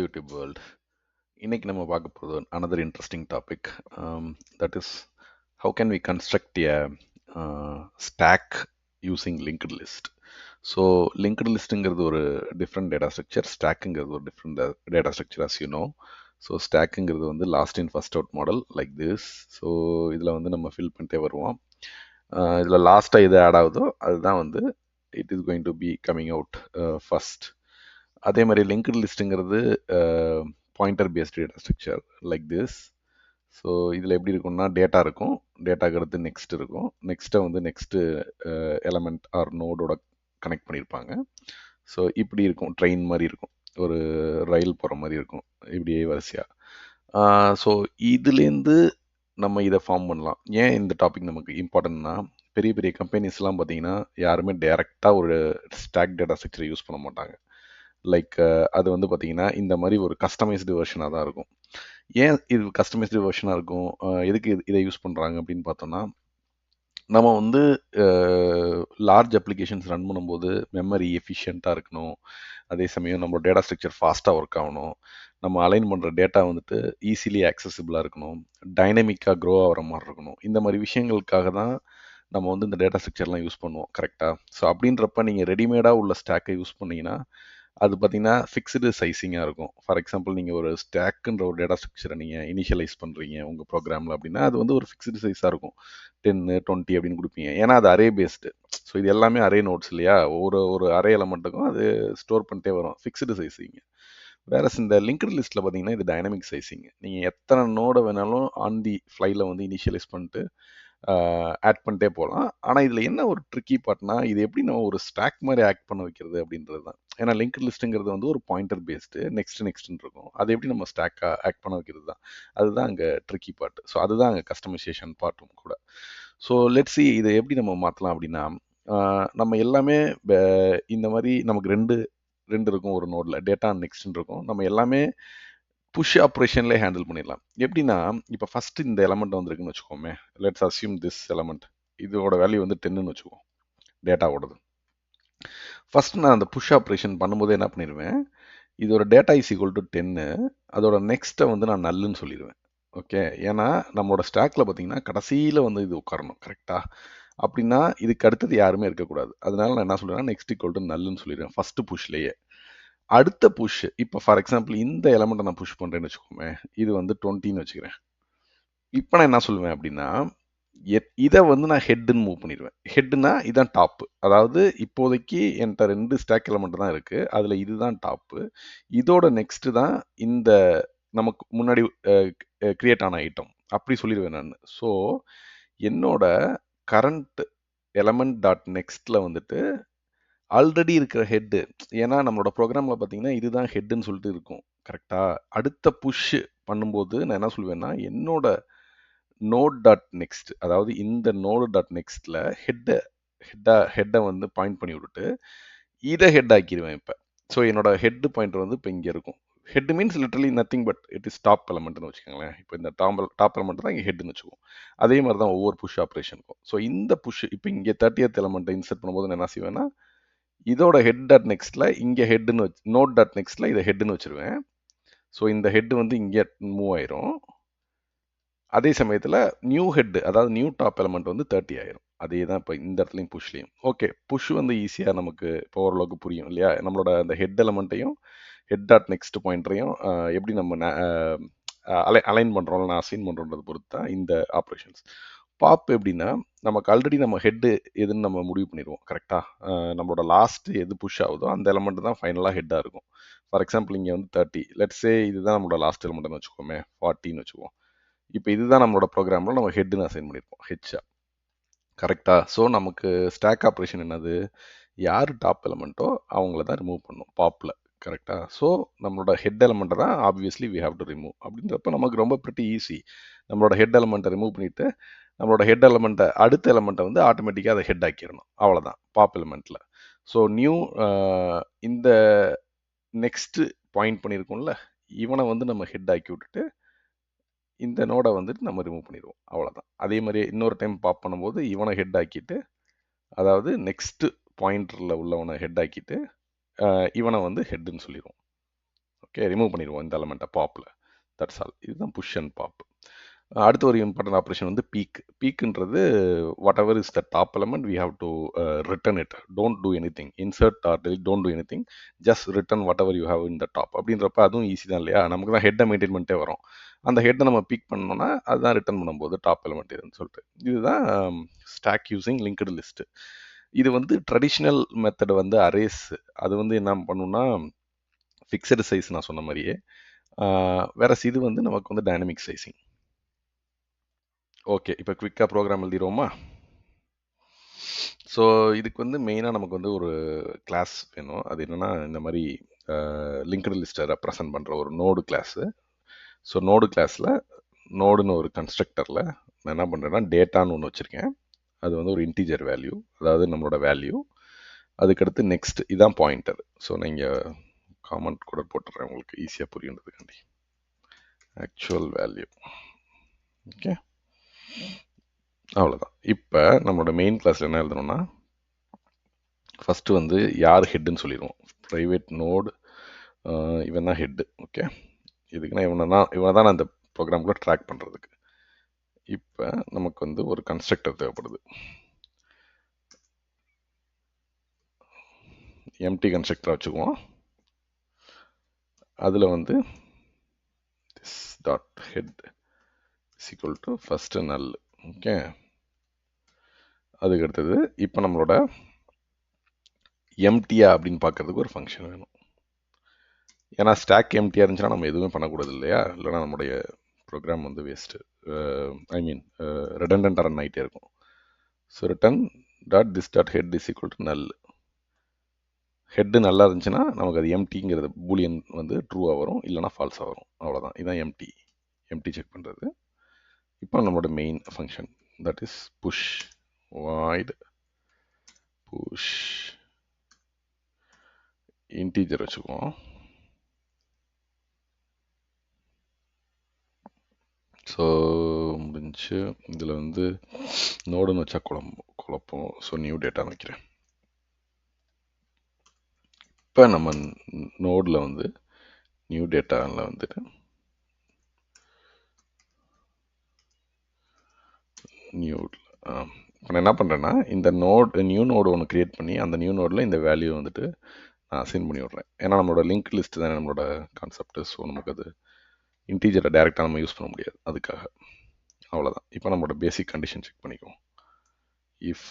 YouTube world. இன்னைக்கு நம்ம பார்க்க போகிறது another interesting topic. That is how can we construct a stack using linked list. So linked லிஸ்ட்டுங்கிறது ஒரு டிஃப்ரெண்ட் டேட்டா ஸ்ட்ரக்சர், ஸ்டாக்குங்கிறது ஒரு different data structure as you know. So ஸ்டாக்குங்கிறது வந்து last in first out model like this. So இதில் வந்து நம்ம fill பண்ணிட்டே வருவோம். இதில் லாஸ்ட்டாக எது ஆட் ஆகுதோ அதுதான் வந்து it is going to be coming out first. அதே மாதிரி லிங்க்டு லிஸ்ட்டுங்கிறது pointer based data structure like this. So இதில் எப்படி இருக்கும்னா டேட்டா இருக்கும், டேட்டாக்கு அடுத்து நெக்ஸ்ட் இருக்கும், நெக்ஸ்ட்டை வந்து நெக்ஸ்ட்டு எலமெண்ட் ஆர் நோடோட கனெக்ட் பண்ணியிருப்பாங்க. ஸோ இப்படி இருக்கும், ட்ரெயின் மாதிரி இருக்கும், ஒரு ரயில் போகிற மாதிரி இருக்கும், இப்படியே வரிசையாக. ஸோ இதுலேருந்து நம்ம இதை ஃபார்ம் பண்ணலாம். ஏன் இந்த டாபிக் நமக்கு இம்பார்ட்டன்ட்னா, பெரிய பெரிய கம்பெனிஸ்லாம் பார்த்தீங்கன்னா யாருமே டைரெக்டாக ஒரு ஸ்டாக் டேட்டா ஸ்ட்ரக்சரை யூஸ் பண்ண மாட்டாங்க. லைக் அது வந்து பார்த்தீங்கன்னா இந்த மாதிரி ஒரு கஸ்டமைஸ்டு வெர்ஷனாக தான் இருக்கும். ஏன் இது கஸ்டமைஸ்டு வெர்ஷனாக இருக்கும், எதுக்கு இதை யூஸ் பண்ணுறாங்க அப்படின்னு பார்த்தோம்னா, நம்ம வந்து லார்ஜ் அப்ளிகேஷன்ஸ் ரன் பண்ணும்போது மெமரி எஃபிஷியண்ட்டாக இருக்கணும், அதே சமயம் நம்ம டேட்டா ஸ்ட்ரக்சர் ஃபாஸ்ட்டாக ஒர்க் ஆகணும், நம்ம அலைன் பண்ணுற டேட்டா வந்துட்டு ஈஸிலி ஆக்சசிபிளாக இருக்கணும், டைனமிக்காக க்ரோ ஆகிற மாதிரி இருக்கணும். இந்த மாதிரி விஷயங்களுக்காக தான் நம்ம வந்து இந்த டேட்டா ஸ்ட்ரக்சர்லாம் யூஸ் பண்ணுவோம், கரெக்டாக? ஸோ அப்படின்றப்ப நீங்கள் ரெடிமேடாக உள்ள ஸ்டாக்கை யூஸ் பண்ணிங்கன்னா அது பார்த்தீங்கன்னா ஃபிக்ஸ்டு சைஸிங்காக இருக்கும். ஃபார் எக்ஸாம்பிள் நீங்கள் ஒரு ஸ்டாக்குன்ற ஒரு டேட்டா ஸ்ட்ரக்சரை நீங்கள் இனிஷியலைஸ் பண்ணுறீங்க உங்கள் ப்ரோக்ராமில் அப்படின்னா அது வந்து ஒரு ஃபிக்ஸ்டு சைஸாக இருக்கும். 10, 20 அப்படின்னு கொடுப்பீங்க. ஏன்னா அது அரே பேஸ்டு. ஸோ இது எல்லாமே அரே நோட்ஸ் இல்லையா, ஒரு ஒரு அரே எலமெண்ட்டுக்கும் அது ஸ்டோர் பண்ணிட்டே வரும், ஃபிக்ஸ்டு சைஸிங். வேற இந்த லிங்க்டு லிஸ்ட்டில் பார்த்தீங்கன்னா இது டைனமிக் சைஸிங். நீங்கள் எத்தனை நோடை வேணாலும் ஆன் தி ஃப்ளைல வந்து இனிஷியலைஸ் பண்ணிட்டு ஆட் பண்ணிட்டே போகலாம். ஆனால் இதில் என்ன ஒரு ட்ரிக்கி பார்ட்னா, இது எப்படி நம்ம ஒரு ஸ்டாக் மாதிரி ஆக்ட் பண்ண வைக்கிறது அப்படின்றது தான். ஏன்னா லிங்க்டு லிஸ்ட்டுங்கிறது வந்து ஒரு பாயிண்டர் பேஸ்டு, நெக்ஸ்ட்னு இருக்கும். அது எப்படி நம்ம ஸ்டாக்காக ஆக்ட் பண்ண வைக்கிறது தான், அதுதான் அங்கே ட்ரிக்கி பார்ட். ஸோ அதுதான் அங்கே கஸ்டமைசேஷன் பார்ட்டும் கூட. ஸோ லெட்ஸ் சி இதை எப்படி நம்ம மாற்றலாம் அப்படின்னா, நம்ம எல்லாமே இந்த மாதிரி நமக்கு ரெண்டு இருக்கும் ஒரு நோடில், டேட்டா நெக்ஸ்ட்னு இருக்கும். நம்ம எல்லாமே புஷ் ஆப்ரேஷன்லேயே ஹேண்டில் பண்ணிடலாம். எப்படின்னா, இப்போ ஃபர்ஸ்ட் இந்த எலமெண்ட் வந்திருக்குன்னு வச்சுக்கோமே, லெட்ஸ் அஸ்யூம் திஸ் எலமெண்ட், இதோட வேல்யூ வந்து 10ன்னு வச்சுக்கோம், டேட்டாவோடது. ஃபர்ஸ்ட் நான் அந்த புஷ் ஆப்ரேஷன் பண்ணும்போது என்ன பண்ணிடுவேன், இதோட டேட்டா இஸ் ஈக்குவல் டு 10, அதோட நெக்ஸ்ட்டை வந்து நான் நல்லுன்னு சொல்லிடுவேன். ஓகே, ஏன்னா நம்மளோட ஸ்டாக்ல பார்த்தீங்கன்னா கடைசியில் வந்து இது உட்காரணும், கரெக்டா? அப்படின்னா இதுக்கு அடுத்தது யாருமே இருக்கக்கூடாது. அதனால நான் என்ன சொல்றேன்னா நெக்ஸ்ட் ஈக்குவல் டு நல்லுன்னு சொல்லிடுவேன் ஃபர்ஸ்ட் புஷ்லேயே. அடுத்த புஷ், இப்போ ஃபார் எக்ஸாம்பிள் இந்த எலமெண்ட்டை நான் புஷ் பண்ணுறேன்னு வச்சுக்கோமே, இது வந்து 20ன்னு வச்சுக்கிறேன். இப்போ நான் என்ன சொல்லுவேன் அப்படின்னா, இதை வந்து நான் ஹெட்டுன்னு மூவ் பண்ணிடுவேன். ஹெட்டுனா இதான் டாப்பு. அதாவது இப்போதைக்கு என்கிட்ட 2 ஸ்டாக் எலமெண்ட் தான் இருக்குது, அதில் இதுதான் டாப்பு. இதோட நெக்ஸ்ட் தான் இந்த நமக்கு முன்னாடி கிரியேட் ஆன ஐட்டம், அப்படி சொல்லிடுவேன் நான். ஸோ என்னோட கரண்ட் எலமெண்ட் டாட் நெக்ஸ்ட்டில் வந்துட்டு ஆல்ரெடி இருக்கிற ஹெட்டு, ஏன்னா நம்மளோட ப்ரோக்ராமில் பார்த்தீங்கன்னா இதுதான் ஹெட்டுன்னு சொல்லிட்டு இருக்கும், கரெக்டாக? அடுத்த புஷ் பண்ணும்போது நான் என்ன சொல்லுவேன்னா, என்னோட நோட் டாட் நெக்ஸ்ட், அதாவது இந்த நோடு டாட் நெக்ஸ்ட்டில் ஹெட்டை வந்து பாயிண்ட் பண்ணி விட்டுட்டு இதை ஹெட் ஆக்கிடுவேன் இப்போ. ஸோ என்னோட ஹெட் பாயிண்டர் வந்து இப்போ இங்கே இருக்கும். Head means literally nothing but it is top எலமெண்ட்னு வச்சுக்கோங்களேன். இப்போ இந்த டாப் எலமெண்ட் தான் இங்கே ஹெட்னு வச்சுக்குவோம். அதே மாதிரி தான் ஒவ்வொரு புஷ் ஆப்ரேஷனுக்கும். ஸோ இந்த புஷ் இப்போ இங்கே 30th எலமெண்ட்டை இன்சர்ட் பண்ணும்போது நான் என்ன செய்வேன்னா, இதோட ஹெட் டாட் நெக்ஸ்ட்டில் இங்கே ஹெட்டுன்னு வச்சு நோட் டாட் நெக்ஸ்ட்டில் இதை ஹெட்டுன்னு வச்சுருவேன். ஸோ இந்த ஹெட்டு வந்து இங்கே மூவ் ஆயிரும். அதே சமயத்தில் நியூ ஹெட், அதாவது நியூ டாப் எலமெண்ட் வந்து 30 ஆயிரும். அதே தான் இப்போ இந்த இடத்துலையும் புஷ்லேயும். ஓகே, புஷ் வந்து ஈஸியாக நமக்கு இப்போ ஓரளவுக்கு புரியும் இல்லையா? நம்மளோட அந்த ஹெட் எலமெண்ட்டையும் ஹெட் டாட் நெக்ஸ்ட் பாயிண்டரையும் எப்படி நம்ம அலைன் பண்ணுறோம், நான் அசைன் பண்ணுறோன்றது பொறுத்து தான் இந்த ஆப்ரேஷன்ஸ். பாப் எப்படின்னா, நமக்கு ஆல்ரெடி நம்ம ஹெட்டு எதுன்னு நம்ம முடிவு பண்ணிடுவோம், கரெக்டாக? நம்மளோட லாஸ்ட் எது புஷ் ஆகுதோ அந்த எலமெண்ட் தான் ஃபைனலாக ஹெட்டாக இருக்கும். ஃபார் எக்ஸாம்பிள் இங்கே வந்து 30, லெட்ஸே இதுதான் நம்மளோட லாஸ்ட் எலமெண்ட்னு வச்சுக்கோமே, 40ன்னு வச்சுக்குவோம். இப்போ இதுதான் நம்மளோட ப்ரோக்ராமில் நம்ம ஹெட்டுன்னு அசைன் பண்ணியிருப்போம், ஹெச்சா, கரெக்டாக? ஸோ நமக்கு ஸ்டாக் ஆப்ரேஷன் என்னது, யார் டாப் எலமெண்ட்டோ அவங்கள தான் ரிமூவ் பண்ணும் பாப்பில், கரெக்டாக? ஸோ நம்மளோட ஹெட் எலமெண்ட்டை தான் obviously we have to remove. அப்படின்றப்ப நமக்கு ரொம்ப ப்ரிட்டி ஈஸி. நம்மளோட ஹெட் எலமெண்ட்டை ரிமூவ் பண்ணிவிட்டு நம்மளோட ஹெட் எலமெண்ட்டை அடுத்த எலமெண்ட்டை வந்து ஆட்டோமேட்டிக்காக அதை ஹெட் ஆக்கிடணும், அவ்வளோதான் பாப் எலமெண்ட்டில். ஸோ நியூ இந்த நெக்ஸ்ட் பாயிண்ட் பண்ணியிருக்கோம்ல, இவனை வந்து நம்ம ஹெட் ஆக்கி விட்டுட்டு இந்த நோடை வந்துட்டு நம்ம ரிமூவ் பண்ணிடுவோம், அவ்வளோதான். அதே மாதிரி இன்னொரு டைம் பாப் பண்ணும்போது இவனை ஹெட் ஆக்கிட்டு, அதாவது நெக்ஸ்ட் பாயிண்டரில் உள்ளவனை ஹெட் ஆக்கிட்டு இவனை வந்து ஹெட்டுன்னு சொல்லிடுவோம். ஓகே, ரிமூவ் பண்ணிடுவோம் இந்த எலமெண்ட்டை பாப்பில். That's all. இதுதான் புஷ் அண்ட் பாப். அடுத்த ஒரு இம்பார்ட்டன்ட் ஆப்ரேஷன் வந்து பீக். பீக்குன்றது whatever is the top element we have to return it. Don't do anything, insert or delete, don't do anything, just return whatever you have in the top. அப்படின்றப்ப அதுவும் easy தான் இல்லையா? நமக்கு தான் ஹெட்டை maintain பண்ணிட்டே வரும். அந்த ஹெட்டை நம்ம பீக் பண்ணோம்னா அதுதான் ரிட்டன் பண்ணும்போது டாப் எலமெண்ட் இதுன்னு சொல்லிட்டு. இதுதான் ஸ்டாக் யூஸிங் லிங்க்டு லிஸ்ட். இது வந்து ட்ரெடிஷ்னல் மெத்தட் வந்து அரேஸ். அது வந்து என்ன பண்ணுன்னா ஃபிக்ஸடு சைஸ் நான் சொன்ன மாதிரியே. வேற இது வந்து நமக்கு வந்து டைனமிக் சைஸிங். ஓகே, இப்போ குவிக்காக ப்ரோக்ராம் எழுதிடுவோமா? ஸோ இதுக்கு வந்து மெயினாக நமக்கு வந்து ஒரு கிளாஸ் வேணும். அது என்னென்னா இந்த மாதிரி லிங்க்டு லிஸ்ட்டை ரெப்ரசன்ட் பண்ணுற ஒரு நோடு கிளாஸு. ஸோ நோடு கிளாஸில் நோடுன்னு ஒரு கன்ஸ்ட்ரக்டரில் நான் என்ன பண்ணுறேன்னா டேட்டான்னு ஒன்று வச்சுருக்கேன். அது வந்து ஒரு இன்டீஜர் வேல்யூ, அதாவது நம்மளோட வேல்யூ. அதுக்கடுத்து நெக்ஸ்ட் இதான் பாயிண்டர். ஸோ நீங்கள் காமெண்ட் கூட போட்டுறேன் உங்களுக்கு ஈஸியாக புரியுன்றதுக்காண்டி. Actual value. ஓகே, அவ்வளோதான். இப்போ நம்மளோட மெயின் கிளாஸில் என்ன எழுதணும்னா ஃபஸ்ட்டு வந்து யார் ஹெட்டுன்னு சொல்லிடுவோம். ப்ரைவேட் நோடு இவன் தான் ஹெட்டு. ஓகே, இதுக்குன்னா இவனை தான் நான் இந்த ப்ரோக்ராம்குள்ளே ட்ராக் பண்ணுறதுக்கு. இப்போ நமக்கு வந்து ஒரு கன்ஸ்ட்ரக்டர் தேவைப்படுது. எம்டி கன்ஸ்ட்ரக்டரை வச்சுக்குவோம். அதில் வந்து this dot head is equal to first நல். ஓகே, அதுக்கு அடுத்தது இப்போ நம்மளோட எம்டியா அப்படின்னு பார்க்கறதுக்கு ஒரு ஃபங்க்ஷன் வேணும். ஏன்னா ஸ்டாக் எம்டியாக இருந்துச்சுன்னா நம்ம எதுவுமே பண்ணக்கூடாது இல்லையா? இல்லைனா நம்முடைய ப்ரோக்ராம் வந்து வேஸ்ட்டு, ஐ மீன் ரெடண்டன்ட் ரன் ஆகிட்டே இருக்கும். So return dot this dot head is equal to நல். ஹெட்டு நல்லா இருந்துச்சுன்னா நமக்கு அது எம்டிங்கிறது பூலியன் வந்து ட்ரூவாக வரும், இல்லைனா ஃபால்ஸாக வரும். அவ்வளோதான். இதுதான் எம்டி செக் பண்ணுறது. இப்போ நம்மளோட main function that is push void push integer வச்சுக்குவோம். ஸோ முடிஞ்சு இதில் வந்து நோடுன்னு வச்சா குழப்பம். ஸோ நியூ டேட்டான்னு வைக்கிறேன். இப்போ நம்ம நோடில் வந்து நியூ டேட்டாவில் வந்துட்டு இப்போ நான் என்ன பண்ணுறேன்னா இந்த நியூ நோடு ஒன்று க்ரியேட் பண்ணி அந்த நியூ நோடில் இந்த வேல்யூ வந்துட்டு நான் அசைன் பண்ணி விட்றேன். ஏன்னா நம்மளோட லிங்க் லிஸ்ட் தானே நம்மளோட கான்செப்ட். ஸோ நமக்கு அது இன்டீஜரை டைரெக்டாக நம்ம யூஸ் பண்ண முடியாது, அதுக்காக. அவ்வளோதான். இப்போ நம்மளோட பேசிக் கண்டிஷன் செக் பண்ணிக்குவோம். If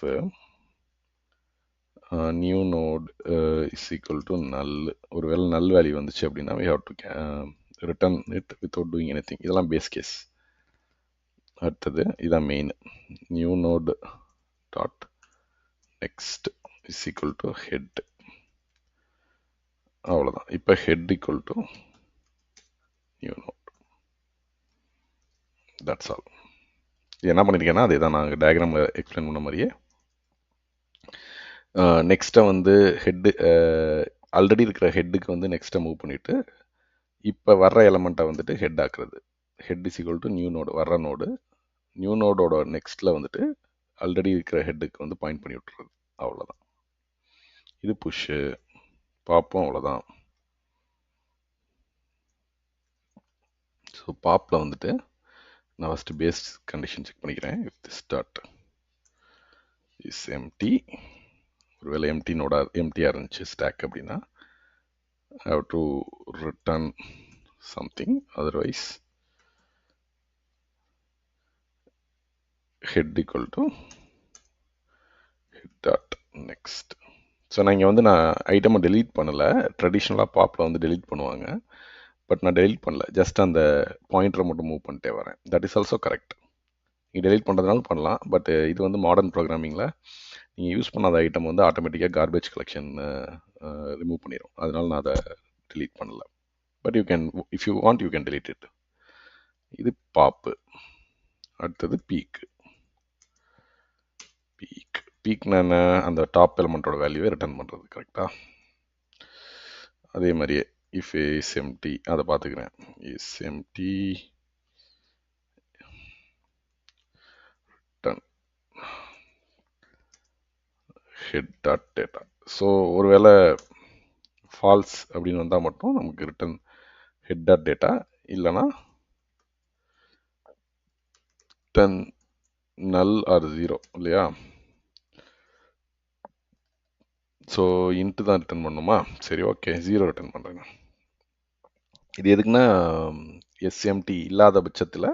new node is equal to null, ஒருவேளை நல் வேல்யூ வந்துச்சு அப்படின்னா we have to return it without doing anything. இதெல்லாம் பேஸ் கேஸ். அடுத்தது இதான் main. New node dot next is equal to head. அவ்வளோதான். இப்போ head equal to new node. That's all. என்ன பண்ணியிருக்கேன்னா அதே தான் நாங்கள் டயக்ராமில் எக்ஸ்பிளைன் பண்ண மாதிரியே. நெக்ஸ்ட்டை வந்து ஹெட்டு ஆல்ரெடி இருக்கிற ஹெட்டுக்கு வந்து நெக்ஸ்ட்டை மூவ் பண்ணிவிட்டு இப்போ வர்ற எலமெண்ட்டை வந்துட்டு ஹெட் ஆக்குறது. Head is equal to new node, வர்ற நோடு. நியூ நோடோட நெக்ஸ்ட்டில் வந்துட்டு ஆல்ரெடி இருக்கிற ஹெட்டுக்கு வந்து பாயிண்ட் பண்ணி விட்டுறது. அவ்வளோதான். இது புஷ்ஷு. பாப்பும் அவ்வளோதான். ஸோ பாப்பில் வந்துட்டு நான் ஃபஸ்ட்டு பேஸ் கண்டிஷன் செக் பண்ணிக்கிறேன். If this dot is empty, ஒருவேளை எம்டியாக இருந்துச்சு ஸ்டாக் அப்படின்னா I have to return something, otherwise head equal to head dot next. So நான் இங்கே வந்து நான் ஐட்டமை டெலீட் பண்ணலை. ட்ரெடிஷ்னலாக பாப்பில் வந்து டெலீட் பண்ணுவாங்க, பட் நான் டெலீட் பண்ணல. ஜஸ்ட் அந்த பாயிண்டரை மட்டும் மூவ் பண்ணிட்டே வரேன். That is also correct. நீங்கள் டெலீட் பண்ணுறதுனாலும் பண்ணலாம், பட் இது வந்து மாடர்ன் ப்ரோக்ராமிங்கில் நீங்கள் யூஸ் பண்ணாத ஐட்டம் வந்து ஆட்டோமேட்டிக்காக கார்பேஜ் கலெக்ஷன் ரிமூவ் பண்ணிடும். அதனால நான் அதை delete பண்ணல. But you can, if you want you can delete it. இது பாப்பு. அடுத்தது பீக். பீக்னா என்ன? அந்த டாப் எலிமெண்ட்டோட வேல்யூவை ரிட்டர்ன் பண்ணுறது. கரெக்டாக அதே மாதிரியே இஃப் இஸ் எம்டி அதை பார்த்துக்கிறேன். Is empty return head dot data. So ஒருவேளை ஃபால்ஸ் அப்படின்னு வந்தால் மட்டும் நமக்கு ரிட்டர்ன் ஹெட் டாட் டேட்டா இல்லைனா 10 நல் ஆர் 0 இல்லையா? ஸோ இன்ட்டு தான் ரிட்டர்ன் பண்ணுமா? சரி, ஓகே, 0 ரிட்டர்ன் பண்ணுறேன். இது எதுக்குன்னா எஸ்எம்டி இல்லாத பட்சத்தில்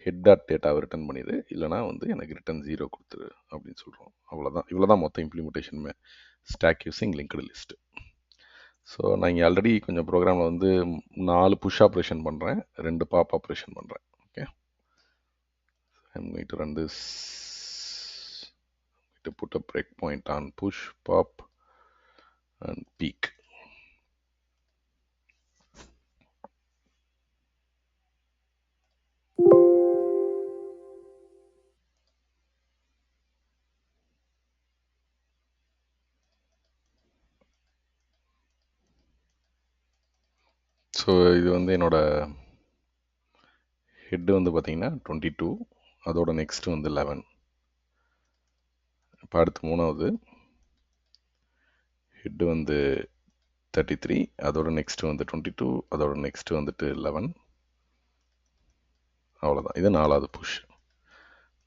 ஹெட் டாட் டேட்டாவை ரிட்டர்ன் பண்ணிடு, இல்லைனா வந்து எனக்கு ரிட்டர்ன் 0 கொடுத்துரு அப்படின்னு சொல்கிறோம். அவ்வளோதான். இவ்வளோ தான் மொத்தம் இம்ப்ளிமெண்டேஷனுமே stack using linked list. So நான் இங்கே ஆல்ரெடி கொஞ்சம் ப்ரோக்ராமில் வந்து 4 புஷ் ஆப்ரேஷன் பண்ணுறேன், 2 பாப் ஆப்ரேஷன் பண்ணுறேன். Okay, I'm going to run this, to put a breakpoint on push, pop and peak. So இது வந்து என்னோட ஹெட்டு வந்து பார்த்தீங்கன்னா 22, அதோட நெக்ஸ்ட் வந்து 11. இப்போ அடுத்து 3வது ஹெட்டு வந்து 33, அதோட நெக்ஸ்ட் வந்து 22, அதோட நெக்ஸ்ட் வந்துட்டு 11. அவ்வளோதான். இது 4வது புஷ்.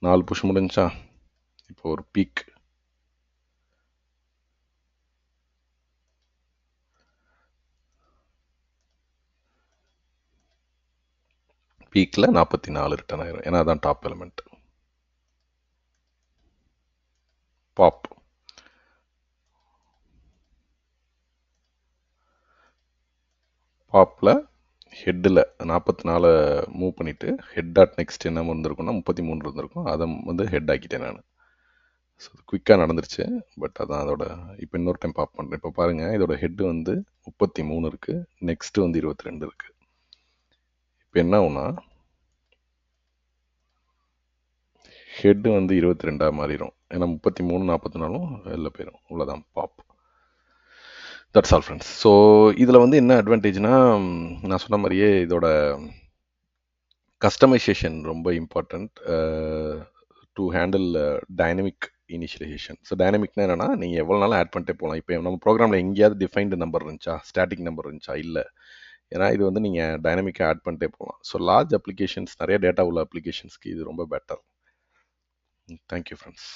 4 புஷ் முடிஞ்சா இப்போ ஒரு பீக். பீக்கில் 44 ரிட்டர்ன் ஆயிரும், ஏன்னா அதான் டாப் எலிமெண்ட். பாப் பாப்பில் ஹெட்டில் 44 மூவ் பண்ணிவிட்டு ஹெட் டாட் நெக்ஸ்ட் என்ன இருந்திருக்கும்னா 33 இருந்திருக்கும், அதை வந்து ஹெட் ஆக்கிட்டேன் நான். ஸோ குயிக்காக நடந்துருச்சு. பட் அதான் அதோட இப்போ இன்னொரு டைம் பாப் பண்ணுறேன். இப்போ பாருங்கள், இதோட ஹெட்டு வந்து 33 இருக்குது, நெக்ஸ்ட்டு வந்து 22 இருக்குது. இப்போ என்ன ஆகும்னா ஹெட்டு வந்து 22 மாறிடும், ஏன்னா 33 44 வெளில போயிடும். இவ்வளோதான் pop. That's all friends. So இதில் வந்து என்ன அட்வான்டேஜ்னா, நான் சொன்ன மாதிரியே இதோட கஸ்டமைசேஷன் ரொம்ப important to handle dynamic initialisation. So டைனமிக்னா என்னன்னா, நீங்கள் எவ்வளோ நாளும் ஆட் பண்ணிட்டே போகலாம். இப்போ நம்ம ப்ரோக்ராமில் எங்கேயாவது டிஃபைன்டு நம்பர் இருந்துச்சா, ஸ்டாட்டிக் நம்பர் இருந்துச்சா? இல்லை. ஏன்னா இது வந்து நீங்கள் டைனமிக்காக ஆட் பண்ணிட்டே போகலாம். ஸோ லார்ஜ் அப்ளிகேஷன்ஸ், நிறைய டேட்டா உள்ள அப்ளிகேஷன்ஸ்க்கு இது ரொம்ப பெட்டர். Thank you friends.